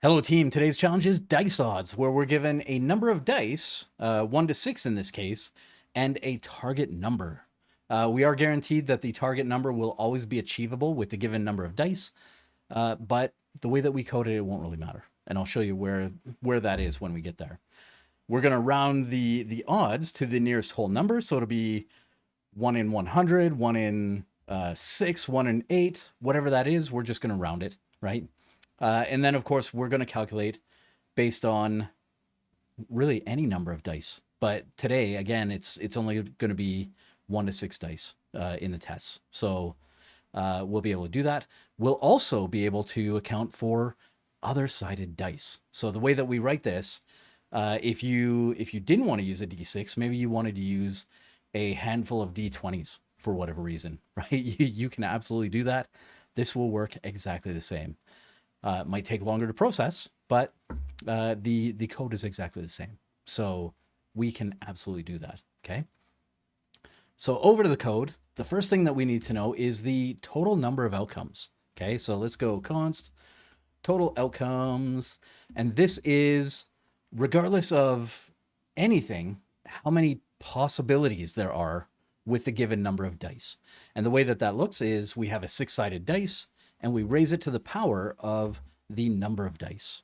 Hello team, today's challenge is dice odds, where we're given a number of dice, 1 to 6 in this case, and a target number. We are guaranteed that the target number will always be achievable with the given number of dice, but the way that we code it, it won't really matter. And I'll show you where that is when we get there. We're going to round the odds to the nearest whole number, so it'll be 1 in 100, 1 in 6, 1 in 8, whatever that is, we're just going to round it, right? And then, of course, we're going to calculate based on really any number of dice. But today, again, it's only going to be 1 to 6 dice in the tests. So we'll be able to do that. We'll also be able to account for other-sided dice. So the way that we write this, if you didn't want to use a d6, maybe you wanted to use a handful of d20s for whatever reason, right? You can absolutely do that. This will work exactly the same. It might take longer to process, but the code is exactly the same. So we can absolutely do that, okay? So over to the code, the first thing that we need to know is the total number of outcomes, okay? So let's go const total outcomes, and this is, regardless of anything, how many possibilities there are with the given number of dice. And the way that that looks is we have a 6-sided dice, and we raise it to the power of the number of dice,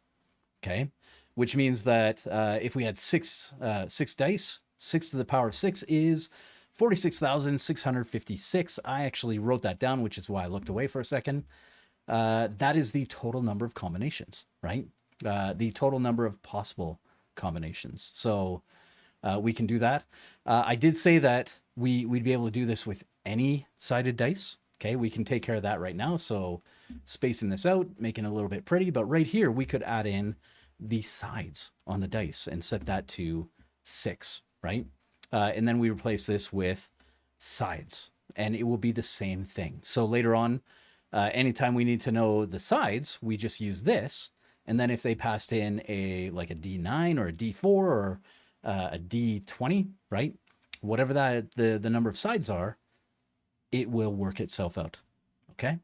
okay? Which means that if we had six dice, 6 to the power of 6 is 46,656. I actually wrote that down, which is why I looked away for a second. That is the total number of combinations, right? The total number of possible combinations. So we can do that. I did say that we'd be able to do this with any sided dice. Okay, we can take care of that right now. So spacing this out, making it a little bit pretty, but right here, we could add in the sides on the dice and set that to 6, right? And then we replace this with sides, and it will be the same thing. So later on, anytime we need to know the sides, we just use this. And then if they passed in like a D9 or a D4 or a D20, right? Whatever that the number of sides are, it will work itself out, okay?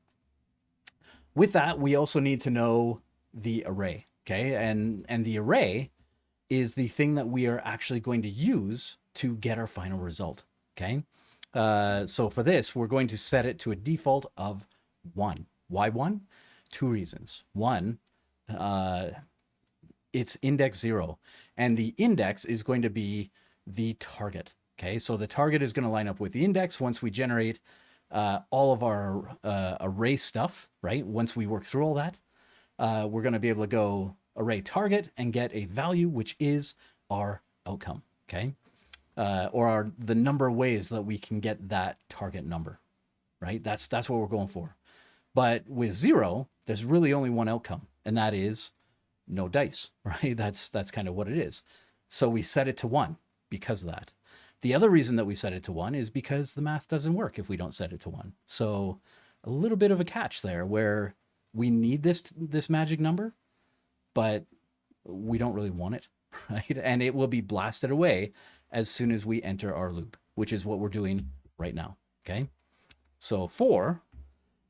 With that, we also need to know the array, okay? And the array is the thing that we are actually going to use to get our final result, okay? So for this, we're going to set it to a default of 1. Why 1? 2 reasons. One, it's index 0, and the index is going to be the target. Okay, so the target is going to line up with the index once we generate all of our array stuff, right? Once we work through all that, we're going to be able to go array target and get a value, which is our outcome, okay? Or the number of ways that we can get that target number, right? That's what we're going for. But with 0, there's really only one outcome, and that is no dice, right? That's kind of what it is. So we set it to 1 because of that. The other reason that we set it to 1 is because the math doesn't work if we don't set it to 1. So a little bit of a catch there where we need this magic number, but we don't really want it, right? And it will be blasted away as soon as we enter our loop, which is what we're doing right now, okay? So for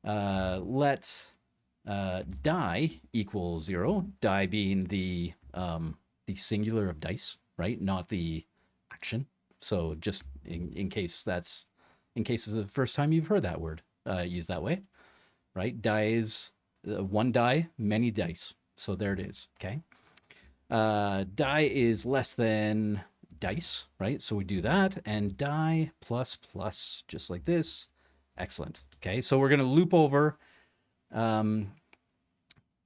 let die equal 0, die being the singular of dice, right? Not the action. So just in case it's the first time you've heard that word used that way, right? Die is one die, many dice. So there it is, okay? Die is less than dice, right? So we do that, and die plus plus, just like this. Excellent, okay? So we're gonna loop over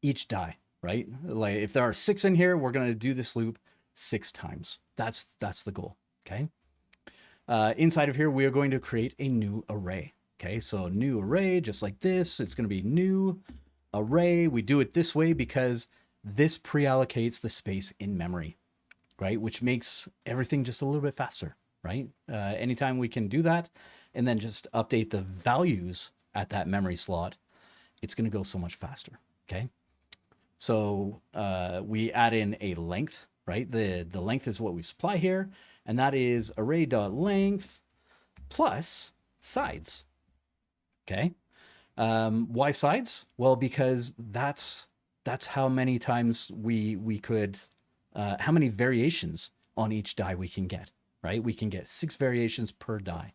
each die, right? Like if there are 6 in here, we're gonna do this loop 6 times. That's the goal, okay? Inside of here, we are going to create a new array. Okay, so new array, just like this. It's going to be new array. We do it this way because this pre-allocates the space in memory, right? Which makes everything just a little bit faster, right? Anytime we can do that and then just update the values at that memory slot, it's going to go so much faster, okay? So we add in a length, right? The length is what we supply here, and that is array.length plus sides, okay? Why sides? Well, because that's that's how many times we could, how many variations on each die we can get, right? We can get 6 variations per die.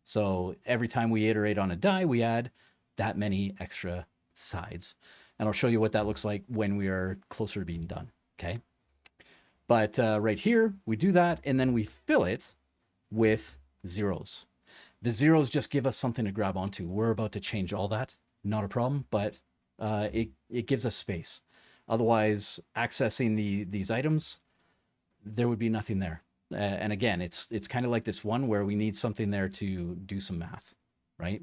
So every time we iterate on a die, we add that many extra sides. And I'll show you what that looks like when we are closer to being done, okay? But right here, we do that, and then we fill it with zeros. The zeros just give us something to grab onto. We're about to change all that, not a problem, but it gives us space. Otherwise, accessing these items, there would be nothing there. And again, it's kind of like this one where we need something there to do some math, right?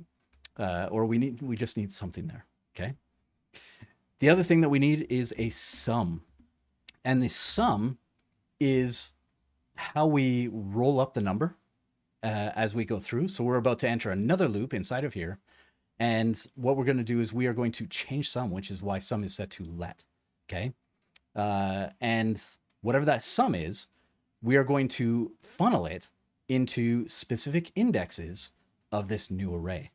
Or we just need something there, okay? The other thing that we need is a sum. And the sum is how we roll up the number as we go through. So we're about to enter another loop inside of here. And what we're going to do is we are going to change sum, which is why sum is set to let, okay? And whatever that sum is, we are going to funnel it into specific indexes of this new array.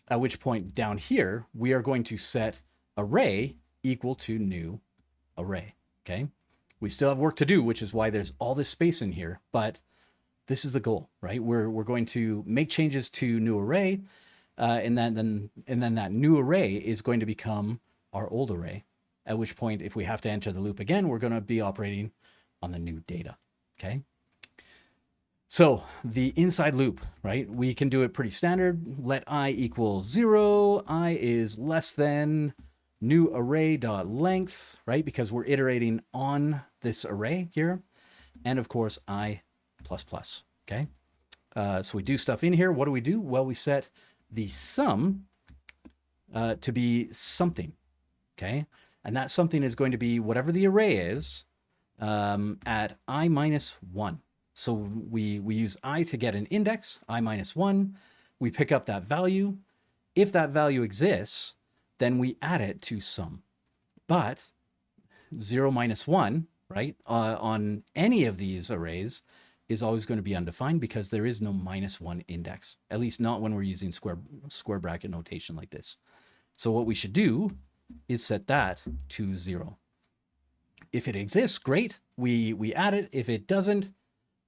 At which point down here, we are going to set array equal to new array, okay? We still have work to do, which is why there's all this space in here, but this is the goal, right? We're going to make changes to new array, and then that new array is going to become our old array, at which point if we have to enter the loop again, we're going to be operating on the new data, okay? So the inside loop, right? We can do it pretty standard. Let I equal 0, I is less than new array dot length, right? Because we're iterating on this array here. And of course, I plus plus, okay? So we do stuff in here. What do? Well, we set the sum to be something, okay? And that something is going to be whatever the array is at I minus 1. So we use I to get an index, I minus 1. We pick up that value. If that value exists, then we add it to sum. But 0 minus 1, right, on any of these arrays is always going to be undefined because there is no minus 1 index, at least not when we're using square bracket notation like this. So what we should do is set that to 0. If it exists, great, we add it. If it doesn't,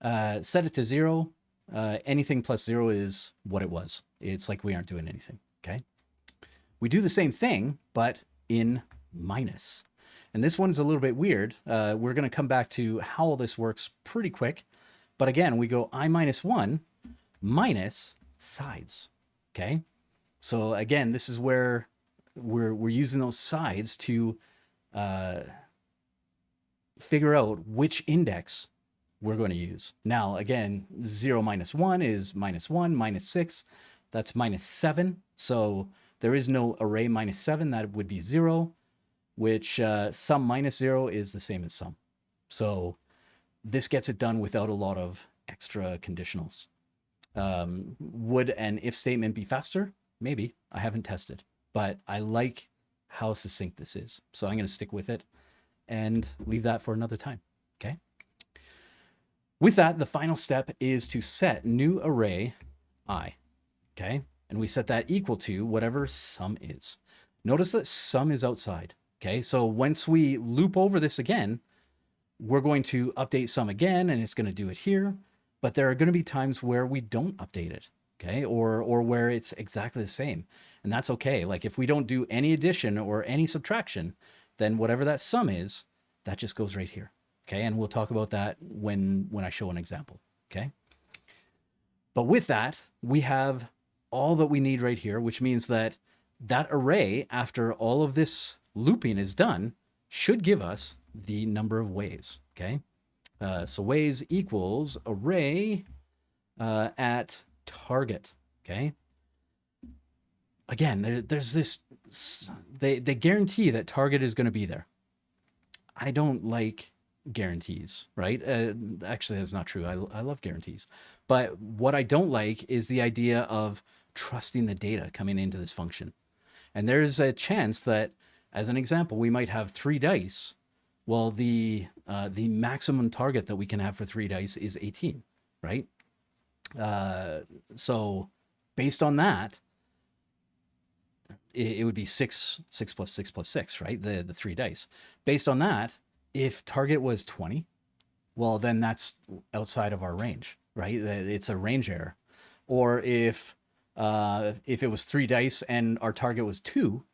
set it to 0. Anything plus 0 is what it was. It's like we aren't doing anything, okay? We do the same thing, but in minus. And this one's a little bit weird. We're going to come back to how all this works pretty quick. But again, we go I minus 1 minus sides, okay? So again, this is where we're using those sides to figure out which index we're going to use. Now, again, 0 minus 1 is minus 1, minus 6, that's minus 7. So there is no array minus 7, that would be 0, which sum minus 0 is the same as sum. So this gets it done without a lot of extra conditionals. Would an if statement be faster? Maybe. I haven't tested, but I like how succinct this is. So I'm going to stick with it and leave that for another time, okay? With that, the final step is to set new array I, okay? And we set that equal to whatever sum is. Notice that sum is outside, okay? So once we loop over this again, we're going to update sum again, and it's going to do it here. But there are going to be times where we don't update it, okay? Or where it's exactly the same. And that's okay. Like if we don't do any addition or any subtraction, then whatever that sum is, that just goes right here. Okay, and we'll talk about that when I show an example, okay? But with that, we have all that we need right here, which means that that array, after all of this looping is done, should give us the number of ways, okay? So ways equals array at target, okay? Again, there's this, they guarantee that target is going to be there. I don't like guarantees, right? Actually, that's not true. I love guarantees. But what I don't like is the idea of trusting the data coming into this function. And there's a chance that, as an example, we might have 3 dice. Well, the maximum target that we can have for 3 dice is 18, right? So based on that, it would be 6 plus 6 plus 6, right? The 3 dice. Based on that, if target was 20, well, then that's outside of our range, right? It's a range error. Or if it was 3 dice and our target was 2,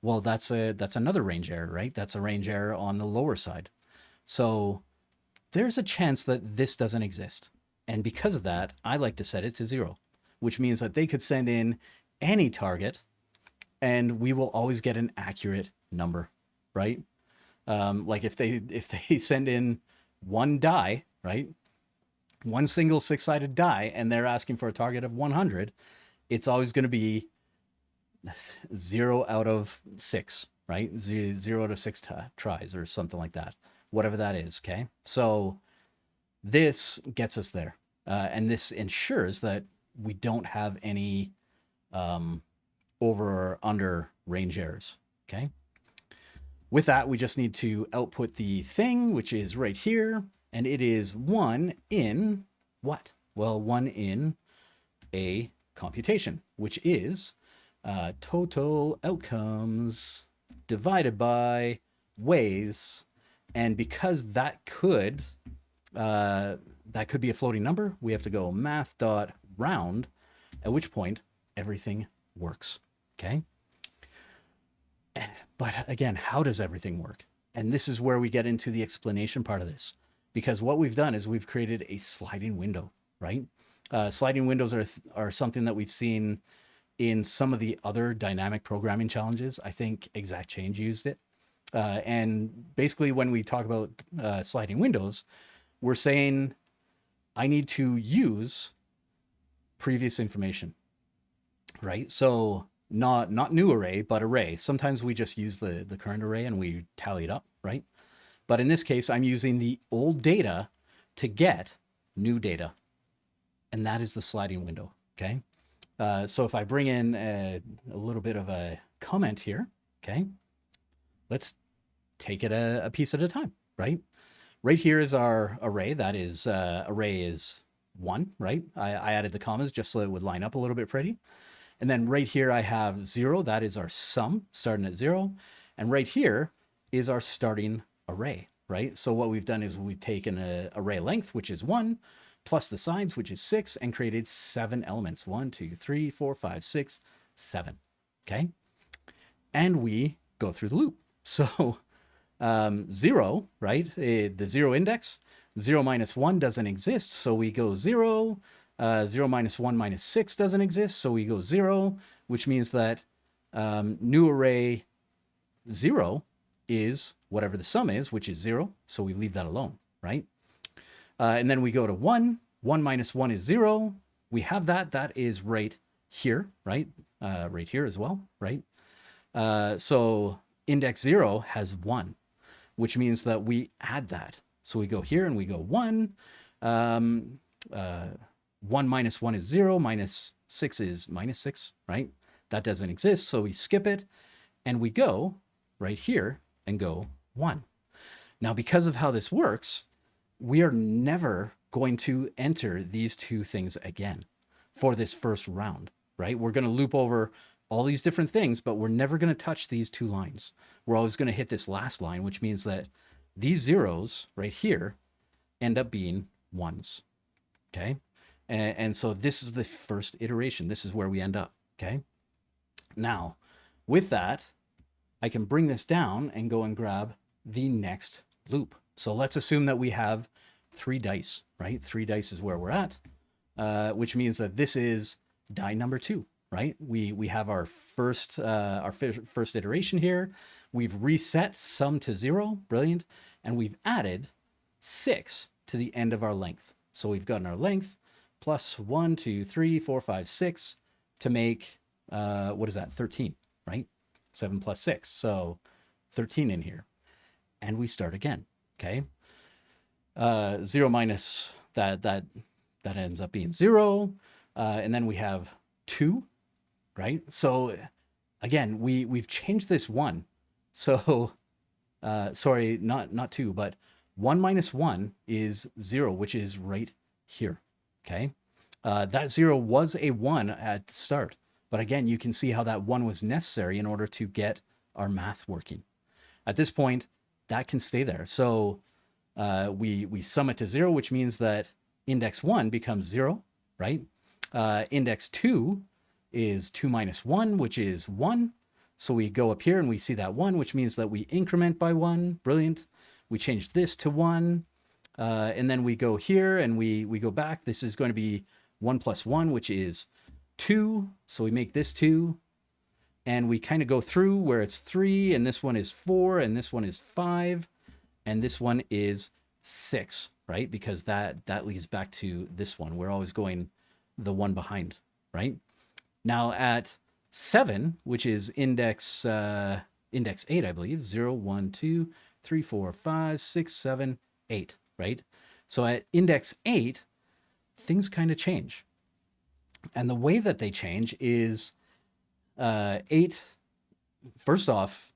well, that's another range error, right? That's a range error on the lower side. So there's a chance that this doesn't exist. And because of that, I like to set it to 0, which means that they could send in any target and we will always get an accurate number, right? Like if they send in one die, right? One single 6-sided die, and they're asking for a target of 100, it's always going to be 0 out of 6, right? 0 out of 6 tries or something like that, whatever that is. Okay. So this gets us there. And this ensures that we don't have any over or under range errors. Okay. With that, we just need to output the thing, which is right here. And it is 1 in what? Well, 1 in a computation, which is total outcomes divided by ways. And because that could be a floating number, we have to go math.round, at which point everything works. Okay. But again, how does everything work? And this is where we get into the explanation part of this, because what we've done is we've created a sliding window, right? Sliding windows are something that we've seen in some of the other dynamic programming challenges. I think Exact Change used it. And basically when we talk about sliding windows, we're saying I need to use previous information, right? So not new array, but array. Sometimes we just use the current array and we tally it up, right? But in this case, I'm using the old data to get new data. And that is the sliding window, okay? So if I bring in a little bit of a comment here, okay? Let's take it a piece at a time, right? Right here is our array. That is, array is 1, right? I added the commas just so it would line up a little bit pretty. And then right here I have 0. That is our sum starting at 0. And right here is our starting array, right? So what we've done is we've taken an array length, which is 1, plus the signs, which is 6, and created 7 elements. 1, 2, 3, 4, 5, 6, 7. Okay. And we go through the loop. So 0, right? The 0 index, 0 minus 1 doesn't exist. So we go 0. 0 minus 1 minus 6 doesn't exist. So we go 0, which means that new array 0 is whatever the sum is, which is 0. So we leave that alone, right? And then we go to 1. 1 minus 1 is 0. We have that. That is right here, right? Right here as well, right? So index 0 has 1, which means that we add that. So we go here and we go 1. 1 minus 1 is 0. Minus 6 is minus 6, right? That doesn't exist. So we skip it and we go right here and go 1. Now, because of how this works, we are never going to enter these two things again for this first round, right? We're going to loop over all these different things, but we're never going to touch these two lines. We're always going to hit this last line, which means that these zeros right here end up being 1s, okay? And so this is the first iteration. This is where we end up, okay? Now, with that, I can bring this down and go and grab the next loop. So let's assume that we have 3 dice, right? 3 dice is where we're at, which means that this is die number 2, right? We have our first iteration here. We've reset sum to 0, brilliant, and we've added 6 to the end of our length. So we've gotten our length plus 1, 2, 3, 4, 5, 6 to make what is that? 13, right? 7 plus 6, so 13 in here, and we start again. Okay, 0 minus that ends up being 0, and then we have 2, right? So again, we've changed this 1. So sorry, not 2, but 1 minus 1 is 0, which is right here. Okay, that 0 was a 1 at the start. But again, you can see how that 1 was necessary in order to get our math working. At this point, that can stay there. So we sum it to 0, which means that index 1 becomes 0, right? Index 2 is 2 minus 1, which is 1. So we go up here and we see that 1, which means that we increment by 1. Brilliant. We change this to 1. And then we go here and we go back. This is going to be 1 plus 1, which is 2. So we make this 2. And we kind of go through where it's 3, and this one is 4, and this one is 5, and this one is 6, right? Because that leads back to this one. We're always going the one behind, right? Now at 7, which is index 8, I believe, 0, 1, 2, 3, 4, 5, 6, 7, 8, right? So at index 8, things kind of change. And the way that they change is 8, first off,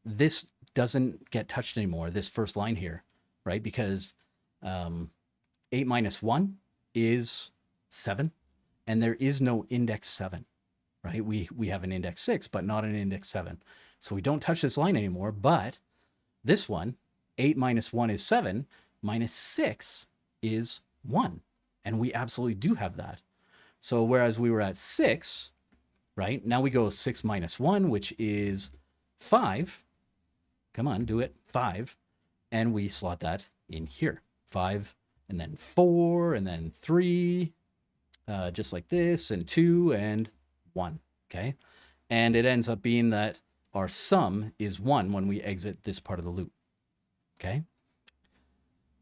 this doesn't get touched anymore, this first line here, right? Because 8 minus 1 is 7, and there is no index 7, right? We have an index 6, but not an index 7. So we don't touch this line anymore, but this one, 8 minus 1 is 7, minus 6 is 1. And we absolutely do have that. So whereas we were at 6, right? Now we go 6 minus 1, which is 5. Come on, do it. 5. And we slot that in here. 5, and then 4, and then 3, just like this, and 2, and 1, okay? And it ends up being that our sum is 1 when we exit this part of the loop, okay?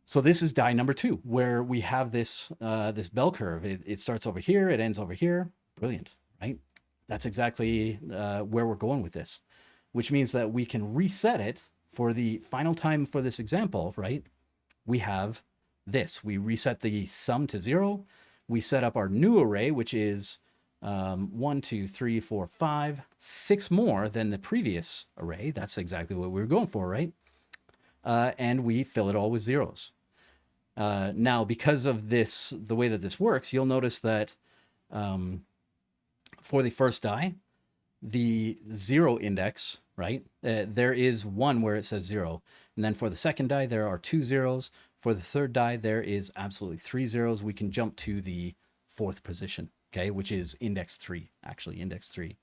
So this is die number 2, where we have this, this bell curve. It starts over here, it ends over here. Brilliant, right? That's exactly where we're going with this, which means that we can reset it for the final time for this example, right? We have this. We reset the sum to 0. We set up our new array, which is 1, 2, 3, 4, 5, 6 more than the previous array. That's exactly what we were going for, right? And we fill it all with zeros. Now, because of this, the way that this works, you'll notice that for the first die, the 0 index, right? There is 1 where it says 0. And then for the second die, there are 2 zeros. For the third die, there is absolutely 3 zeros. We can jump to the 4th position, okay? Which is index 3, actually, index 3.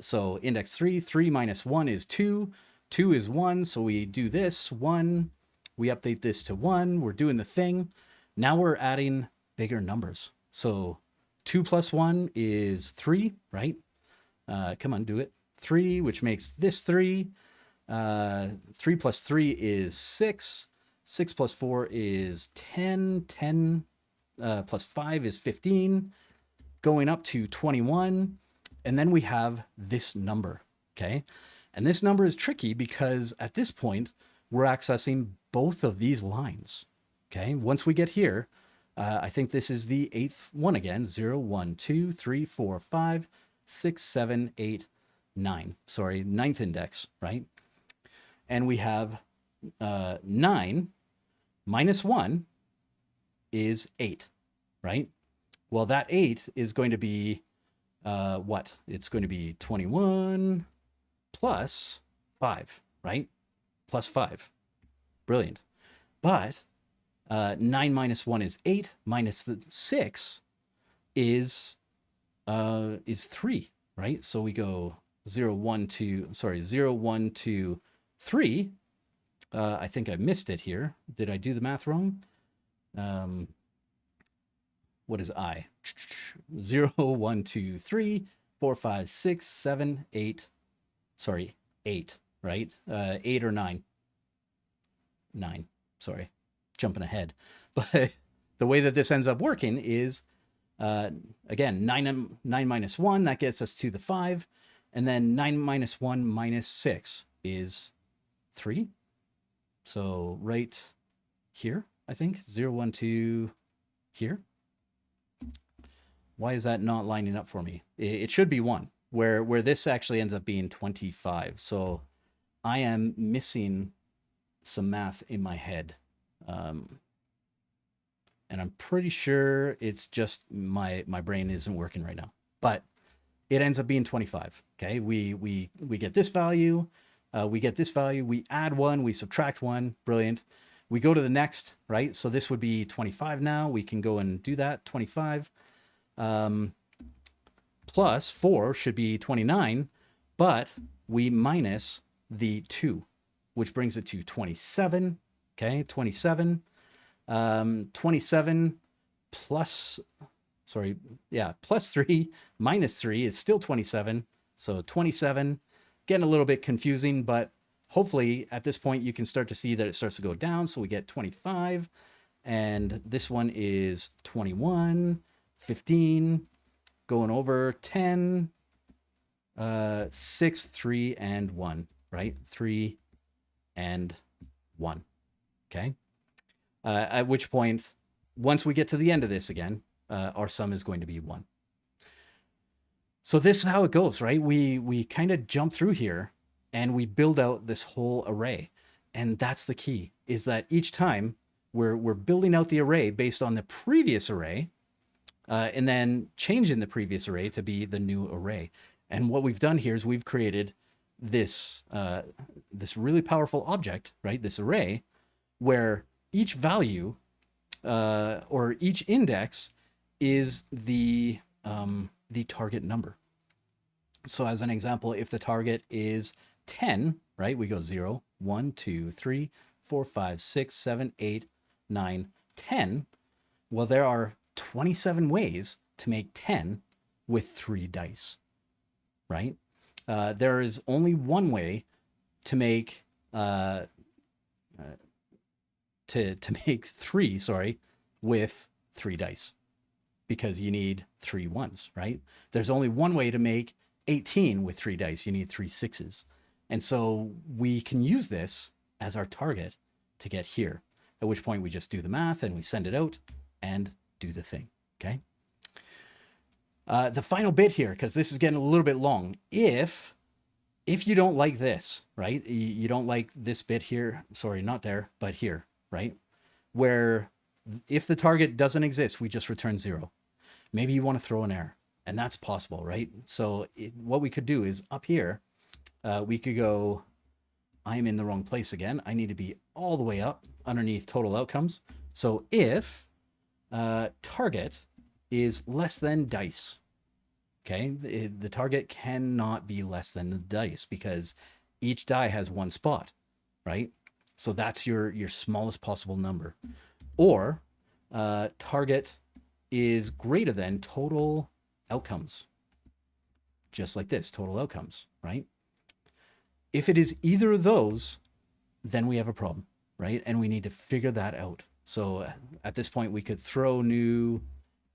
So index 3, 3 minus 1 is 2. 2 is 1, so we do this, 1. We update this to 1. We're doing the thing. Now we're adding bigger numbers. So 2 plus 1 is 3, right? Come on, do it. 3, which makes this 3. 3 plus 3 is 6. 6 plus 4 is 10. 10 plus 5 is 15. Going up to 21. And then we have this number, okay? And this number is tricky because at this point, we're accessing both of these lines, okay? Once we get here, I think this is the 8th one again. 0, 1, 2, 3, 4, 5, 6, 7, 8, 9. Sorry, 9th index, right? And we have 9 minus 1 is 8, right? Well, that 8 is going to be what? It's going to be 21 plus 5, right? Plus 5. Brilliant. But 9 minus 1 is 8, minus the 6 is 3, right? So we go 0, 1, 2, sorry, 0, 1, 2, 3. I think I missed it here. Did I do the math wrong? What is I? 0, 1, 2, 3, 4, 5, 6, 7, 8. Sorry, 8, right? 8 or 9. 9, sorry. Jumping ahead. But the way that this ends up working is, again, 9 minus 1, that gets us to the 5. And then 9 minus 1 minus 6 is 3. So right here, I think, 0, 1, 2, here. Why is that not lining up for me? It should be 1, where this actually ends up being 25. So I am missing some math in my head. And I'm pretty sure it's just my brain isn't working right now. But it ends up being 25. Okay, we get this value, we get this value, we add one, we subtract one, brilliant. We go to the next, right? So this would be 25 now. We can go and do that, 25. Plus 4 should be 29, but we minus the 2, which brings it to 27. Okay, 27. 27 plus, sorry, yeah, plus 3 minus 3 is still 27. So 27, getting a little bit confusing, but hopefully at this point you can start to see that it starts to go down. So we get 25, and this one is 21, 15, going over 10, 6, 3, and 1, right? 3 and 1, okay? At which point, once we get to the end of this again, our sum is going to be 1. So this is how it goes, right? We kind of jump through here and we build out this whole array. And that's the key, is that each time we're building out the array based on the previous array, and then changing the previous array to be the new array. And what we've done here is we've created this, this really powerful object, right? This array, where each value or each index is the target number. So as an example, if the target is 10, right, we go 0, 1, 2, 3, 4, 5, 6, 7, 8, 9, 10. Well, there are 27 ways to make 10 with 3 dice, right? There is only one way to make to make 3, sorry, with 3 dice, because you need 3 ones, right? There's only one way to make 18 with 3 dice. You need 3 sixes. And so we can use this as our target to get here, at which point we just do the math and we send it out and do the thing, okay? The final bit here, because this is getting a little bit long, if you don't like this, right? You don't like this bit here, sorry, not there, but here, right? Where if the target doesn't exist, we just return 0. Maybe you want to throw an error, and that's possible, right? So what we could do is up here, we could go, I'm in the wrong place again. I need to be all the way up underneath total outcomes. So if target is less than dice, okay, the target cannot be less than the dice because each die has 1 spot, right? So that's your smallest possible number. Or target is greater than total outcomes, just like this, total outcomes, right? If it is either of those, then we have a problem, right? And we need to figure that out. So at this point, we could throw new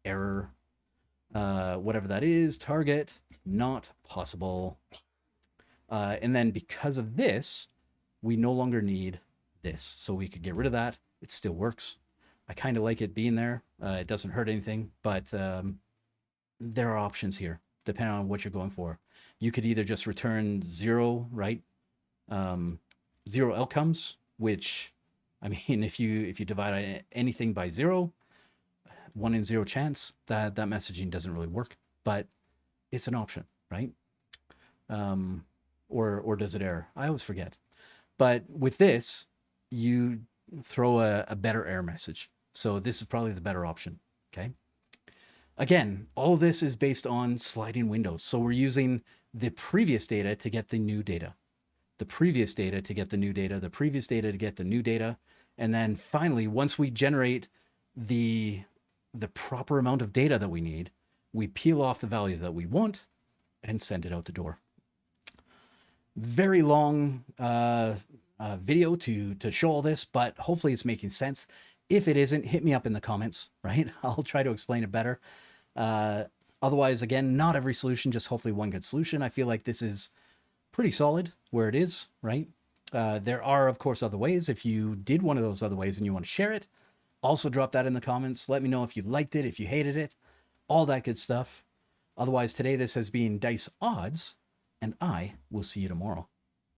error, whatever that is, target, not possible. And then because of this, we no longer need this. So we could get rid of that. It still works. I kind of like it being there. It doesn't hurt anything, but there are options here, depending on what you're going for. You could either just return 0, right? 0 outcomes, which, I mean, if you divide anything by 0, 1 in 0 chance, that messaging doesn't really work, but it's an option, right? Or does it error? I always forget. But with this, you throw a better error message. So this is probably the better option, okay? Again, all of this is based on sliding windows. So we're using the previous data to get the new data, the previous data to get the new data, the previous data to get the new data. And then finally, once we generate the proper amount of data that we need, we peel off the value that we want and send it out the door. Very long video to show all this, but hopefully it's making sense. If it isn't, hit me up in the comments, right? I'll try to explain it better. Otherwise, again, not every solution, just hopefully one good solution. I feel like this is pretty solid where it is, right? There are, of course, other ways. If you did one of those other ways and you want to share it, also drop that in the comments. Let me know if you liked it, if you hated it, all that good stuff. Otherwise, today this has been Dice Odds, and I will see you tomorrow.